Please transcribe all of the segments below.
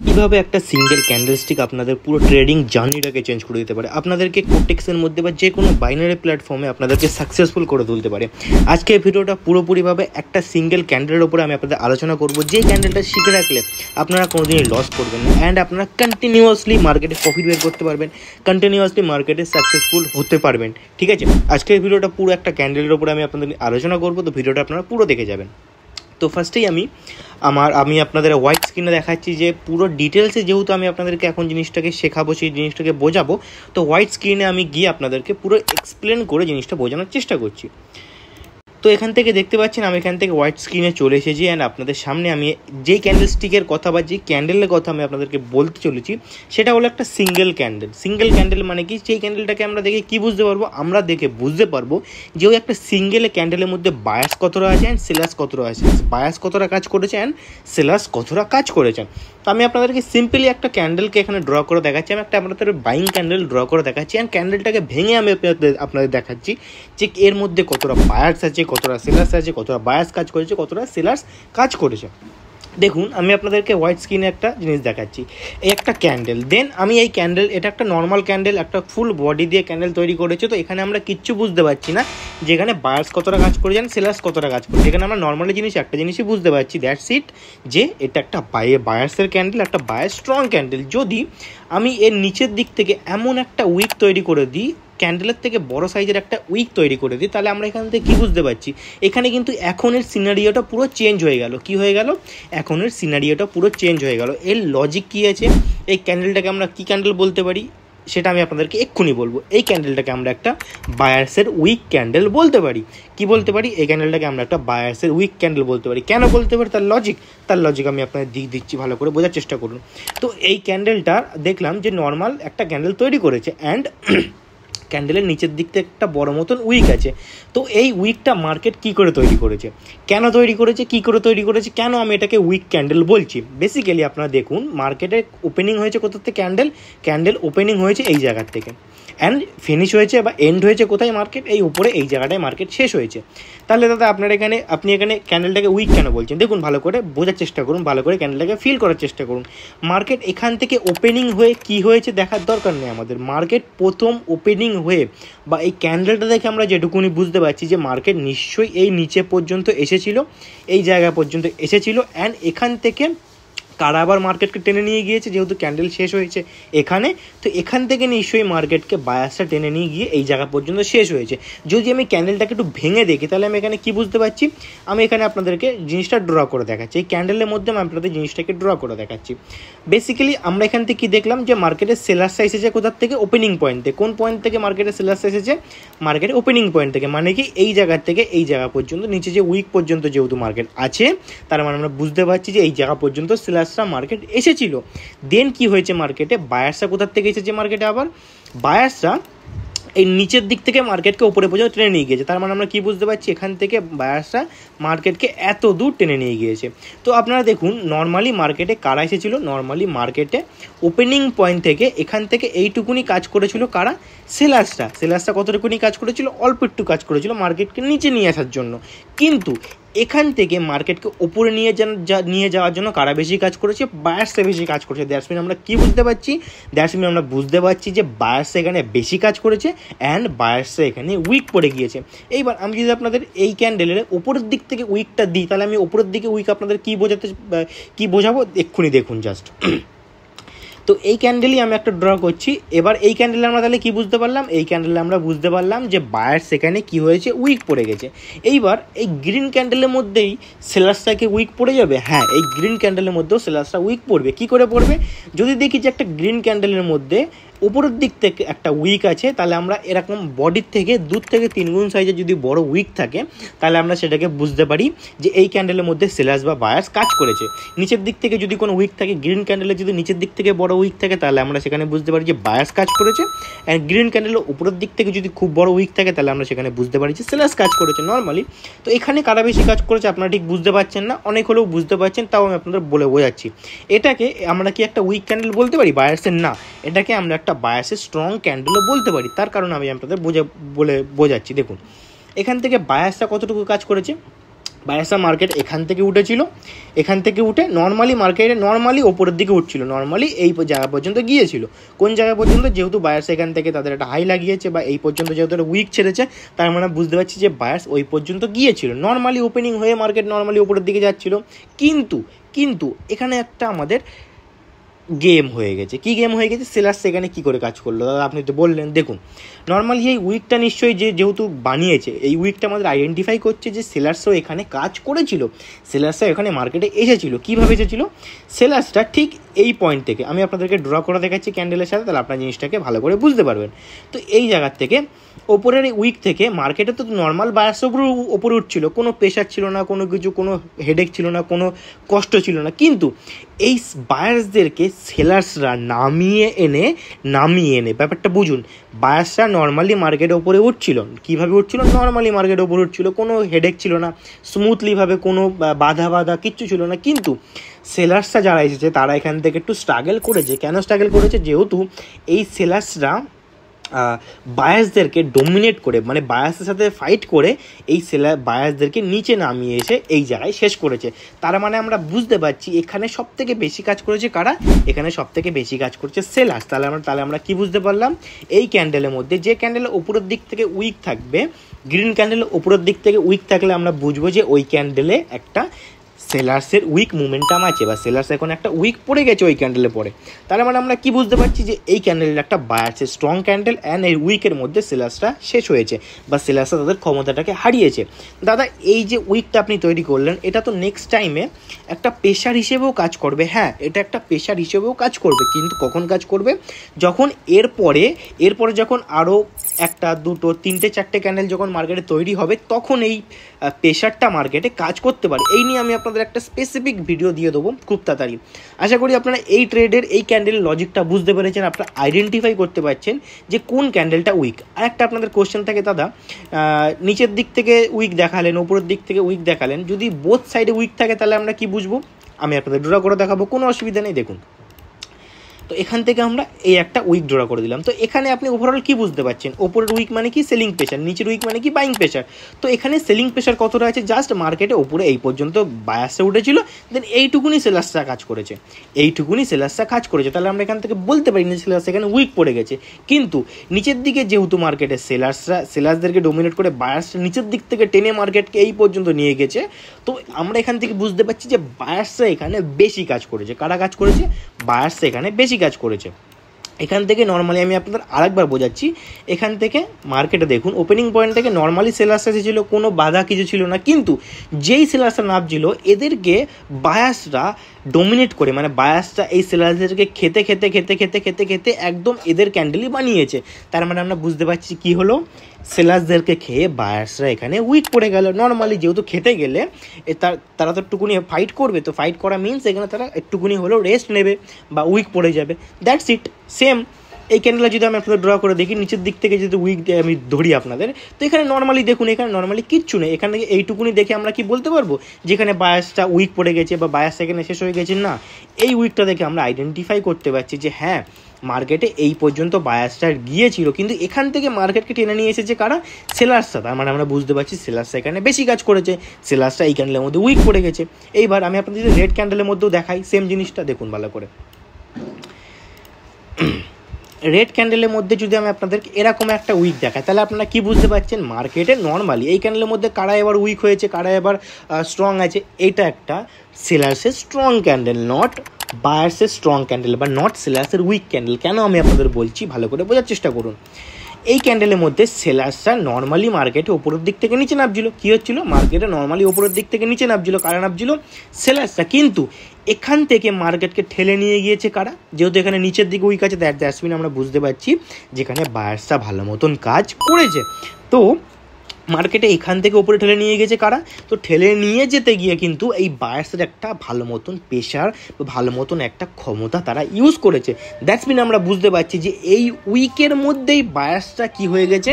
কিভাবে একটা single candlestick আপনাদের পুরো ট্রেডিং জার্নিটাকে চেঞ্জ করে দিতে পারে, আপনাদেরকে কোটেক্সের মধ্যে বা যে কোনো বাইনারি প্ল্যাটফর্মে আপনাদেরকে সাকসেসফুল করে তুলতে পারে। আজকে এই ভিডিওটা পুরোপুরিভাবে একটা সিঙ্গেল ক্যান্ডেলের ওপরে আমি আপনাদের আলোচনা করব, যে ক্যান্ডেলটা শিখে রাখলে আপনারা কোনোদিনই লস করবেন না অ্যান্ড আপনারা কন্টিনিউয়াসলি মার্কেটে প্রফিট বের করতে পারবেন, কন্টিনিউয়াসলি মার্কেটে সাকসেসফুল হতে পারবেন। ঠিক আছে, আজকের এই ভিডিওটা পুরো একটা ক্যান্ডেলের ওপরে আমি আপনাদের আলোচনা করবো, তো ভিডিওটা আপনারা পুরো দেখে যাবেন। তো ফার্স্টেই আমি আপনাদের হোয়াইট স্ক্রিনে দেখাচ্ছি যে পুরো ডিটেলসে, যেহেতু আমি আপনাদেরকে এখন জিনিসটাকে শেখাবো, সেই জিনিসটাকে বোঝাবো, তো হোয়াইট স্ক্রিনে আমি গিয়ে আপনাদেরকে পুরো এক্সপ্লেন করে জিনিসটা বোঝানোর চেষ্টা করছি। তো এখান থেকে দেখতে পাচ্ছেন আমি এখান থেকে হোয়াইট স্ক্রিনে চলে এসেছি অ্যান্ড আপনাদের সামনে আমি যেই ক্যান্ডেলস্টিকের কথা বা যেই ক্যান্ডেলের কথা আমি আপনাদেরকে বলতে চলেছি সেটা হলো একটা সিঙ্গেল ক্যান্ডেল। সিঙ্গেল ক্যান্ডেল মানে কি, সেই ক্যান্ডেলটাকে আমরা দেখে কী বুঝতে পারবো, আমরা দেখে বুঝতে পারবো যে ওই একটা সিঙ্গেল ক্যান্ডেলের মধ্যে বায়াস কতটা আছে অ্যান্ড সেলার্স কতটা আছে, বায়াস কতটা কাজ করেছে অ্যান্ড সেলার্স কতটা কাজ করেছেন। তো আমি আপনাদেরকে সিম্পলি একটা ক্যান্ডেলকে এখানে ড্র করে দেখাচ্ছি, আমি একটা আপনাদের বাইং ক্যান্ডেল ড্র করে দেখাচ্ছি অ্যান্ড ক্যান্ডেলটাকে ভেঙে আমি আপনাদের দেখাচ্ছি যে এর মধ্যে কতটা বায়ার্স আছে, কতটা সেলার্স আছে, কতটা বায়াস কাজ করেছে, কতটা সেলার্স কাজ করেছে। দেখুন আমি আপনাদেরকে হোয়াইট স্ক্রিনে একটা জিনিস দেখাচ্ছি, এই একটা ক্যান্ডেল, দেন আমি এই ক্যান্ডেল, এটা একটা নর্মাল ক্যান্ডেল, একটা ফুল বডি দিয়ে ক্যান্ডেল তৈরি করেছে। তো এখানে আমরা কিচ্ছু বুঝতে পারছি না যেখানে বায়ার্স কতটা কাজ করেছেন, সেলার্স কতটা কাজ করেছে। এখানে আমরা নর্মালি একটা জিনিসই বুঝতে পারছি, দ্যাটস ইট, যে এটা একটা বায়ার্সের ক্যান্ডেল, একটা বায়ার স্ট্রং ক্যান্ডেল। যদি আমি এর নিচের দিক থেকে এমন একটা উইক তৈরি করে দিই, ক্যান্ডেলের থেকে বড় সাইজের একটা উইক তৈরি করে দিই, তাহলে আমরা এখান থেকে কী বুঝতে পারছি, এখানে কিন্তু এখনের সিনারিওটা পুরো চেঞ্জ হয়ে গেল। কি হয়ে গেল? এখনের সিনারিওটা পুরো চেঞ্জ হয়ে গেল। এর লজিক কী আছে, এই ক্যান্ডেলটাকে আমরা কী ক্যান্ডেল বলতে পারি সেটা আমি আপনাদেরকে এক্ষুনি বলবো। এই ক্যান্ডেলটাকে আমরা একটা বায়ার্সের উইক ক্যান্ডেল বলতে পারি। কি বলতে পারি? এই ক্যান্ডেলটাকে আমরা একটা বায়ার্সের উইক ক্যান্ডেল বলতে পারি। কেন বলতে পারি? তার লজিক আমি আপনাদের দিচ্ছি, ভালো করে বোঝার চেষ্টা করুন। তো এই ক্যান্ডেলটা দেখলাম যে নর্মাল একটা ক্যান্ডেল তৈরি করেছে অ্যান্ড ক্যান্ডেলের নিচের দিক থেকে একটা বড় মতন উইক আছে। তো এই উইকটা মার্কেট কি করে তৈরি করেছে, কেন তৈরি করেছে, কি করে তৈরি করেছে, কেন আমি এটাকে উইক ক্যান্ডেল বলছি? বেসিক্যালি আপনারা দেখুন, মার্কেটে ওপেনিং হয়েছে কোথা থেকে, ক্যান্ডেল ওপেনিং হয়েছে এই জায়গার থেকে অ্যান্ড ফিনিশ হয়েছে বা এন্ড হয়েছে কোথায়, মার্কেট এই উপরে এই জায়গাটায় মার্কেট শেষ হয়েছে। তাহলে দাদা আপনি এখানে ক্যান্ডেলটাকে উইক কেন বলছেন? দেখুন, ভালো করে বোঝার চেষ্টা করুন, ভালো করে ক্যান্ডেলটাকে ফিল করার চেষ্টা করুন। মার্কেট এখান থেকে ওপেনিং হয়ে কি হয়েছে দেখার দরকার নেই আমাদের। মার্কেট প্রথম ওপেনিং হয়ে বা এই ক্যান্ডেলটা দেখে আমরা যেটুকুনি বুঝতে পারছি যে মার্কেট নিশ্চয়ই এই নিচে পর্যন্ত এসেছিল, এই জায়গা পর্যন্ত এসেছিল অ্যান্ড এখান থেকে কারা আবার মার্কেটকে টেনে নিয়ে গিয়েছে, যেহেতু ক্যান্ডেল শেষ হয়েছে এখানে, তো এখান থেকে নিশ্চয়ই মার্কেটকে বায়াসটা টেনে নিয়ে গিয়ে এই জায়গা পর্যন্ত শেষ হয়েছে। যদি আমি ক্যান্ডেলটাকে একটু ভেঙে দেখি তাহলে আমি এখানে কি বুঝতে পারছি, আমি এখানে আপনাদেরকে জিনিসটা ড্র করে দেখাচ্ছি। এই ক্যান্ডেলের মধ্যে আমি আপনাদের জিনিসটাকে ড্র করে দেখাচ্ছি। বেসিক্যালি আমরা এখান থেকে কী দেখলাম, যে মার্কেটের সেলার্সটা এসেছে কোথার থেকে, ওপেনিং পয়েন্ট থেকে। কোন পয়েন্ট থেকে মার্কেটের সেলার্সটা এসেছে? মার্কেটের ওপেনিং পয়েন্ট থেকে। মানে কি, এই জায়গা থেকে এই জায়গা পর্যন্ত, নিচে যে উইক পর্যন্ত যেহেতু মার্কেট আছে, তার মানে আমরা বুঝতে পারছি যে এই জায়গা পর্যন্ত সেলার্সটা মার্কেট এসেছিল। দেন কি হয়েছে, মার্কেটে বায়ার্সরা কোথার থেকে এসেছে, মার্কেটে আবার বায়ার্সরা এই নিচের দিক থেকে মার্কেটকে উপরে পর্যন্ত টেনে নিয়ে গিয়েছে। তার মানে আমরা কি বুঝতে পারছি, এখান থেকে বায়ার্সরা মার্কেটকে এত দূর টেনে নিয়ে গিয়েছে। তো আপনারা দেখুন, নর্মালি মার্কেটে কারা এসেছিল, নর্মালি মার্কেটে ওপেনিং পয়েন্ট থেকে এখান থেকে এইটুকুনি কাজ করেছিল কারা, সেলার্সরা কতটুকুনি কাজ করেছিল, অল্প একটু কাজ করেছিল মার্কেটকে নিচে নিয়ে আসার জন্য। কিন্তু এখান থেকে মার্কেটকে ওপরে নিয়ে যাওয়ার জন্য কারা বেশি কাজ করেছে, বায়ার্সে বেশি কাজ করেছে। দ্যাটস মিন আমরা কি বুঝতে পারছি, আমরা বুঝতে পারছি যে বায়ার্সে এখানে বেশি কাজ করেছে অ্যান্ড বায়ার্সে এখানে উইক পড়ে গিয়েছে। এইবার আমি যদি আপনাদের এই ক্যান্ডেলের ওপরের দিক থেকে উইকটা দিই, তাহলে আমি ওপরের দিকে উইক আপনাদের কি বোঝাবো এক্ষুনি দেখুন জাস্ট। তো এই ক্যান্ডেলই আমি একটা ড্র করছি। এবার এই ক্যান্ডেলে আমরা তাহলে কি বুঝতে পারলাম, এই ক্যান্ডেলে আমরা বুঝতে পারলাম যে বায়ার্স এখানে কি হয়েছে, উইক পড়ে গেছে। এইবার এই গ্রিন ক্যান্ডেলের মধ্যেই সেলার্সটাকে উইক পড়ে যাবে। হ্যাঁ, এই গ্রিন ক্যান্ডেলের মধ্যেও সেলার্সটা উইক পড়বে। কি করে পড়বে? যদি দেখি যে একটা গ্রিন ক্যান্ডেলের মধ্যে উপরের দিক থেকে একটা উইক আছে, তাহলে আমরা এরকম বডির থেকে 2 থেকে 3 গুণ সাইজের যদি বড় উইক থাকে, তাহলে আমরা সেটাকে বুঝতে পারি যে এই ক্যান্ডেলের মধ্যে সেলার্স বা বায়ার্স কাজ করেছে। নিচের দিক থেকে যদি কোনো উইক থাকে, গ্রিন ক্যান্ডেলের যদি নিচের দিক থেকে বড় উইক থাকে, তাহলে আমরা সেখানে বুঝতে পারি যে বায়ার্স কাজ করেছে। অ্যান্ড গ্রিন ক্যান্ডেলের উপরের দিক থেকে যদি খুব বড় উইক থাকে, তাহলে আমরা সেখানে বুঝতে পারি যে সেলার্স কাজ করেছে নর্মালি। তো এখানে কারা বেশি কাজ করেছে আপনারা ঠিক বুঝতে পারছেন না, অনেক হলেও বুঝতে পারছেন, তাও আমি আপনাদের বলে বোঝাচ্ছি। এটাকে আমরা কি একটা উইক ক্যান্ডেল বলতে পারি বায়ার্সের? না, এটাকে আমরা একটা বায়ার্সের স্ট্রং ক্যান্ডেলও বলতে পারি। তার কারণ আমি আপনাদের বোঝাচ্ছি। দেখুন, এখান থেকে বায়ার্সটা কতটুকু কাজ করেছে, বায়ার্সরা মার্কেট এখান থেকে উঠেছিল, এখান থেকে উঠে নর্মালি মার্কেটে নর্মালি ওপরের দিকে উঠছিল, নর্মালি এই জায়গা পর্যন্ত গিয়েছিল। কোন জায়গা পর্যন্ত? যেহেতু বায়ার্স এখান থেকে তাদের একটা হাই লাগিয়েছে বা এই পর্যন্ত যেহেতু একটা উইক ছেড়েছে, তার মানে বুঝতে পারছি যে বায়ার্স ওই পর্যন্ত গিয়েছিল। নর্মালি ওপেনিং হয়ে মার্কেট নর্মালি ওপরের দিকে যাচ্ছিল, কিন্তু এখানে একটা আমাদের গেম হয়ে গেছে। কি গেম হয়ে গেছে? সেলার্স এখানে কী করে কাজ করলো দাদা আপনি তো বললেন। দেখুন, নর্মালি এই উইকটা নিশ্চয়ই যেহেতু বানিয়েছে, এই উইকটা আমাদের আইডেন্টিফাই করছে যে সেলার্সও এখানে কাজ করেছিল, সেলার্সরা এখানে মার্কেটে এসেছিল। কীভাবে এসেছিল? সেলার্সটা ঠিক এই পয়েন্ট থেকে, আমি আপনাদেরকে ড্র করে দেখাচ্ছি ক্যান্ডেলের সাথে, তাহলে আপনার জিনিসটাকে ভালো করে বুঝতে পারবেন। তো এই জায়গার থেকে ওপরের এই উইক থেকে মার্কেটে তো নর্মাল বায়ার্স ওপরে উঠছিল, কোনো প্রেশার ছিল না, কোনো কিছু, কোনো হেডেক ছিল না, কোনো কষ্ট ছিল না। কিন্তু এই বায়ার্সদেরকে সেলার্সরা নামিয়ে এনে ব্যাপারটা বুঝুন। বায়ার্সরা নর্মালি মার্কেটে ওপরে উঠছিল, কীভাবে উঠছিল? নর্মালি মার্কেটে ওপরে উঠছিল, কোনো হেডেক ছিল না, স্মুথলিভাবে কোনো বাধা কিচ্ছু ছিল না। কিন্তু সেলার্সরা যারা এসেছে তারা এখান থেকে একটু স্ট্রাগল করেছে। কেন স্ট্রাগল করেছে? যেহেতু এই সেলার্সরা বায়ার্সদেরকে ডোমিনেট করে, মানে বায়ার্সের সাথে ফাইট করে এই বায়ার্সদেরকে নিচে নামিয়ে এসে এই জায়গায় শেষ করেছে। তার মানে আমরা বুঝতে পারছি এখানে সব থেকে বেশি কাজ করেছে কারা? এখানে সব থেকে বেশি কাজ করছে সেলার্স। তাহলে আমরা কি বুঝতে পারলাম? এই ক্যান্ডেলের মধ্যে যে ক্যান্ডেলের উপরের দিক থেকে উইক থাকবে, গ্রিন ক্যান্ডেলের উপরের দিক থেকে উইক থাকলে আমরা বুঝবো যে ওই ক্যান্ডেলে একটা সেলার্সের উইক মোমেন্টাম আছে, বা সেলার্স এখন একটা উইক পড়ে গেছে ওই ক্যান্ডেলে পরে। তার মানে আমরা কি বুঝতে পারছি যে এই ক্যান্ডেলের একটা বায়ার্সের স্ট্রং ক্যান্ডেল অ্যান্ড এই উইকের মধ্যে সেলার্সটা শেষ হয়েছে, বা সেলার্সরা তাদের ক্ষমতাটাকে হারিয়েছে। দাদা এই যে উইকটা আপনি তৈরি করলেন, এটা তো নেক্সট টাইমে একটা পেশার হিসেবেও কাজ করবে। হ্যাঁ, এটা একটা পেশার হিসেবেও কাজ করবে, কিন্তু কখন কাজ করবে? যখন এরপরে যখন আরও একটা, দুটো, তিনটে, চারটে ক্যান্ডেল যখন মার্কেটে তৈরি হবে, তখন এই পেশারটা মার্কেটে কাজ করতে পারে। এই নিয়ে আমি আপনাদের একটা স্পেসিফিক ভিডিও দিয়ে দেবো খুব তাড়াতাড়ি। আশা করি আপনারা এই ট্রেডের এই ক্যান্ডেলের লজিকটা বুঝতে পেরেছেন, আপনারা আইডেন্টিফাই করতে পারছেন যে কোন ক্যান্ডেলটা উইক। আর একটা আপনাদের কোশ্চেন থাকে, দাদা নিচের দিক থেকে উইক দেখালেন, উপরের দিক থেকে উইক দেখালেন, যদি বোথ সাইডে উইক থাকে তাহলে আমরা কি বুঝবো? আমি আপনাদের ড্র করে দেখাবো, কোনো অসুবিধা নেই। দেখুন, তো এখান থেকে আমরা এই একটা উইক ড্র করে দিলাম। তো এখানে আপনি ওভারঅল কি বুঝতে পারছেন? ওপরের উইক মানে কি? Selling pressure. নিচের উইক মানে কি? Buying pressure. তো এখানে সেলিং প্রেশার কতটা আছে? জাস্ট মার্কেটে ওপরে এই পর্যন্ত বায়ার্সে উঠেছিল, দেন এইটুকুনি সেলার্সরা কাজ করেছে, তাহলে আমরা এখান থেকে বলতে পারি না সেলার্স এখানে উইক পড়ে গেছে। কিন্তু নিচের দিকে যেহেতু মার্কেটে সেলার্সদেরকে ডোমিনেট করে বায়ার্সরা নিচের দিক থেকে টেনে মার্কেটকে এই পর্যন্ত নিয়ে গেছে, তো আমরা এখান থেকে বুঝতে পারছি যে বায়ার্সরা এখানে বেশি কাজ করেছে। কারা কাজ করেছে? বায়ার্সরা এখানে বেশি কাজ করেছে। এখান থেকে নর্মালি আমি আপনাদের আরেকবার বোঝাচ্ছি, এখান থেকে মার্কেটে দেখুন ওপেনিং পয়েন্ট থেকে নর্মালি সেলার্সরা এসেছিল, কোনো বাধা কিছু ছিল না। কিন্তু যেই সেলার্সরা নামছিল এদেরকে বায়ার্সরা ডোমিনেট করে, মানে বায়ার্সরা এই সেলার্সদেরকে খেতে একদম এদের ক্যান্ডেলই বানিয়েছে। তার মানে আমরা বুঝতে পারছি কি হলো? সেলার্সদেরকে খেয়ে বায়ার্সরা এখানে উইক পড়ে গেল। নর্মালি যেহেতু খেতে গেলে তারা তো একটুকুনি ফাইট করবে, তো ফাইট করা মিনস এখানে তারা একটুকুনি হলেও রেস্ট নেবে বা উইক পড়ে যাবে। That's it. সেম এই ক্যান্ডেলটা যদি আমি আপনাদের ড্র করে দেখি, নিচের দিক থেকে যদি উইক আমি ধরি আপনাদের, তো এখানে নর্মালি দেখুন, এখানে নর্মালি কিচ্ছু নেই। এখানে এইটুকুনি দেখে আমরা কি বলতে পারবো যেখানে বায়াসটা উইক পড়ে গেছে বা বায়াস এখানে শেষ হয়ে গেছে? না, এই উইকটা দেখে আমরা আইডেন্টিফাই করতে পারছি যে হ্যাঁ, মার্কেটে এই পর্যন্ত বায়াসটা গিয়েছিল, কিন্তু এখান থেকে মার্কেটকে টেনে নিয়ে এসেছে কারা? সেলার্সরা। তার মানে আমরা বুঝতে পারছি সেলার্সরা এখানে বেশি কাজ করেছে, সেলার্সরা এই ক্যান্ডেলের মধ্যে উইক পড়ে গেছে। এইবার আমি আপনাদের যদি রেড ক্যান্ডেলের মধ্যেও দেখাই সেম জিনিসটা, দেখুন ভালো করে। রেড ক্যান্ডেলের মধ্যে যদি আমি আপনাদেরকে এরকম একটা উইক দেখাই, তাহলে আপনারা কি বুঝতে পারছেন? মার্কেটে নর্মালি এই ক্যান্ডেলের মধ্যে কারা এবার উইক হয়েছে, কারা এবার স্ট্রং আছে। এটা একটা সেলার্সের স্ট্রং ক্যান্ডেল, নট বায়ার্সের স্ট্রং ক্যান্ডেল, বা নট সেলার্সের উইক ক্যান্ডেল। কেন আমি আপনাদের বলছি, ভালো করে বোঝার চেষ্টা করুন। এই ক্যান্ডেলের মধ্যে সেলার্সরা নর্মালি মার্কেটে ওপরের দিক থেকে নিচে নামছিল। কী হচ্ছিল? মার্কেটে নর্মালি ওপরের দিক থেকে নিচে নামছিল। কারা নামছিল? সেলার্সরা। কিন্তু এখান থেকে মার্কেটকে ঠেলে নিয়ে গিয়েছে কারা? যেহেতু এখানে নিচের দিকে উইক আছে, দ্যাটস মিন আমরা বুঝতে পারছি যেখানে বায়ার্সরা ভালো মতন কাজ করেছে। তো মার্কেটে এখান থেকে ওপরে ঠেলে নিয়ে গেছে কারা? তো ঠেলে নিয়ে যেতে গিয়ে কিন্তু এই বায়ার্সের একটা ভালো মতন প্রেশার, ভালো মতন একটা ক্ষমতা তারা ইউজ করেছে। দ্যাটস মিন আমরা বুঝতে পারছি যে এই উইকের মধ্যেই বায়ার্সটা কি হয়ে গেছে?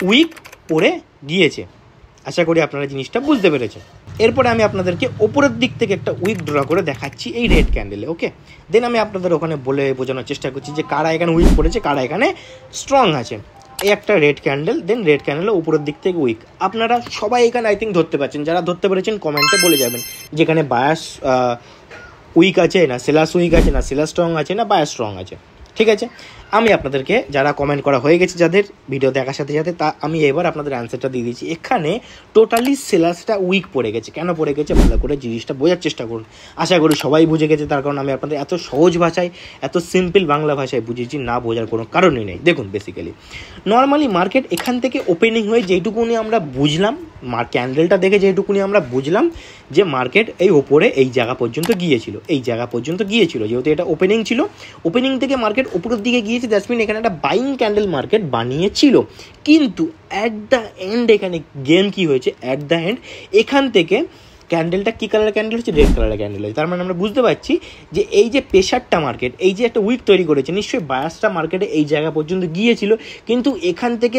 উইক পড়ে গিয়েছে। আশা করি আপনারা জিনিসটা বুঝতে পেরেছেন। এরপরে আমি আপনাদেরকে ওপরের দিক থেকে একটা উইক ড্র করে দেখাচ্ছি এই রেড ক্যান্ডেলে। ওকে, দেন আমি আপনাদের ওখানে বলে বোঝানোর চেষ্টা করছি যে কারা এখানে উইক পড়েছে, কারা এখানে স্ট্রং আছে। এই একটা রেড ক্যান্ডেল, দেন রেড ক্যান্ডেলের উপরের দিক থেকে উইক। আপনারা সবাই এখানে আই থিঙ্ক ধরতে পারছেন, যারা ধরতে পেরেছেন কমেন্টে বলে যাবেন যেখানে বায়াস উইক আছে না সেলার্স উইক আছে না সেলার স্ট্রং আছে না বায়াস স্ট্রং আছে। ঠিক আছে, আমি আপনাদেরকে যারা কমেন্ট করা হয়ে গেছে যাদের ভিডিও দেখার সাথে সাথে, তা আমি এবার আপনাদের অ্যান্সারটা দিয়ে দিচ্ছি। এখানে টোটালি সেলার্সটা উইক পড়ে গেছে। কেন পড়ে গেছে ভালো করে জিনিসটা বোঝার চেষ্টা করুন। আশা করি সবাই বুঝে গেছে, তার কারণ আমি আপনাদের এত সহজ ভাষায় এত সিম্পল বাংলা ভাষায় বুঝিয়েছি, না বোঝার কোনো কারণই নেই। দেখুন বেসিক্যালি নর্মালি মার্কেট এখান থেকে ওপেনিং হয়ে যেটুকুনি আমরা বুঝলাম, ক্যান্ডেলটা দেখে যেটুকুনি আমরা বুঝলাম যে মার্কেট এই ওপরে এই জায়গা পর্যন্ত গিয়েছিল, এই জায়গা পর্যন্ত গিয়েছিল, যেহেতু এটা ওপেনিং ছিল, ওপেনিং থেকে মার্কেট উপরের দিকে গিয়েছে, দ্যাটস মিন এখানে একটা বাইং ক্যান্ডেল মার্কেট বানিয়েছিল। কিন্তু অ্যাট দ্য এন্ড এখানে গেম কি হয়েছে, অ্যাট দ্য এন্ড এখান থেকে ক্যান্ডেলটা কী কালারের ক্যান্ডেল হচ্ছে, রেড কালারের ক্যান্ডেল হচ্ছে। তার মানে আমরা বুঝতে পারছি যে এই যে প্রেশারটা মার্কেট এই যে একটা উইক তৈরি করেছে, নিশ্চয়ই বায়াসটা মার্কেটে এই জায়গা পর্যন্ত গিয়েছিল, কিন্তু এখান থেকে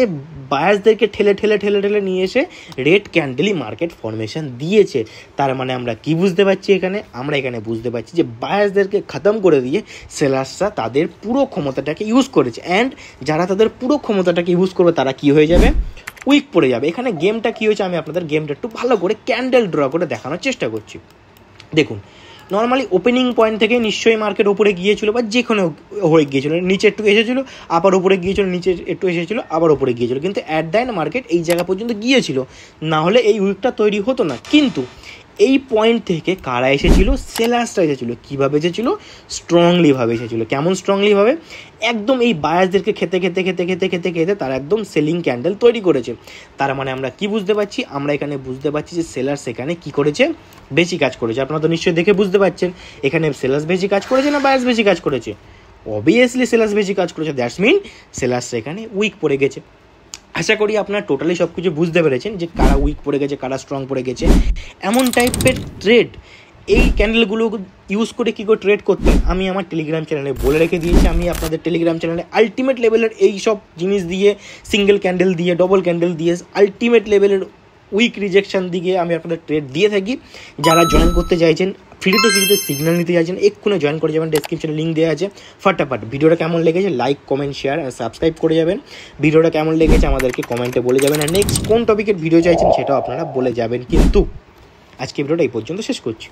বায়াসদেরকে ঠেলে ঠেলে ঠেলে ঠেলে নিয়ে এসে রেড ক্যান্ডেলই মার্কেট ফরমেশন দিয়েছে। তার মানে আমরা কি বুঝতে পারছি এখানে, আমরা এখানে বুঝতে পারছি যে বায়াসদেরকে খতম করে দিয়ে সেলার্সরা তাদের পুরো ক্ষমতাটাকে ইউজ করেছে, অ্যান্ড যারা তাদের পুরো ক্ষমতাটাকে ইউজ করবে তারা কি হয়ে যাবে, উইক পড়ে যাবে। এখানে গেমটা কী হয়েছে আমি আপনাদের গেমটা একটু ভালো করে ক্যান্ডেল ড্র করে দেখানোর চেষ্টা করছি। দেখুন নর্মালি ওপেনিং পয়েন্ট থেকে নিশ্চয়ই মার্কেট ওপরে গিয়েছিল বা যে কোনো হয়ে গিয়েছিলো, নিচে একটু এসেছিলো আবার ওপরে গিয়েছিলো, নিচে একটু এসেছিলো আবার ওপরে গিয়েছিলো, কিন্তু অ্যাট দ্য এন্ড মার্কেট এই জায়গা পর্যন্ত গিয়েছিল, না হলে এই উইকটা তৈরি হতো না। কিন্তু এই পয়েন্ট থেকে কারা এসেছিলো, সেলার্সরা এসেছিলো। কীভাবে এসেছিলো, স্ট্রংলিভাবে এসেছিলো। কেমন স্ট্রংলিভাবে, একদম এই বায়াসদেরকে খেতে খেতে খেতে খেতে খেতে খেতে তারা একদম সেলিং ক্যান্ডেল তৈরি করেছে। তার মানে আমরা কি বুঝতে পারছি, আমরা এখানে বুঝতে পারছি যে সেলার্স এখানে কি করেছে, বেশি কাজ করেছে। আপনারা তো নিশ্চয়ই দেখে বুঝতে পারছেন এখানে সেলার্স বেশি কাজ করেছে না বায়াস বেশি কাজ করেছে। অবভিয়াসলি সেলার্স বেশি কাজ করেছে, দ্যাটস মিন সেলার্স এখানে উইক পড়ে গেছে। আশা করি আপনারা টোটালি সব কিছু বুঝতে পেরেছেন যে কারা উইক পড়ে গেছে কারা স্ট্রং পড়ে গেছে। এমন টাইপের ট্রেড এই ক্যান্ডেলগুলো ইউজ করে কী করে ট্রেড করতে হয় আমি আমার টেলিগ্রাম চ্যানেলে বলে রেখে দিয়েছি। আমি আপনাদের টেলিগ্রাম চ্যানেলে আলটিমেট লেভেলের এই সব জিনিস দিয়ে, সিঙ্গেল ক্যান্ডেল দিয়ে, ডবল ক্যান্ডেল দিয়ে, আলটিমেট লেভেলের উইক রিজেকশন দিয়ে আমি আপনাদের ট্রেড দিয়ে থাকি। যারা জয়েন করতে চাইছেন, ফ্রিতে সিগন্যাল নিতে চাইছেন, এক্ষুনি জয়েন করে যাবেন, ডেসক্রিপশনে লিঙ্ক দেওয়া আছে। ফটাফট ভিডিওটা কেমন লেগেছে লাইক কমেন্ট শেয়ার আর সাবস্ক্রাইব করে যাবেন। ভিডিওটা কেমন লেগেছে আমাদেরকে কমেন্টে বলে যাবেন, আর নেক্সট কোন টপিকের ভিডিও চাইছেন সেটাও আপনারা বলে যাবেন। কিন্তু আজকে ভিডিওটা এই পর্যন্ত শেষ করছি।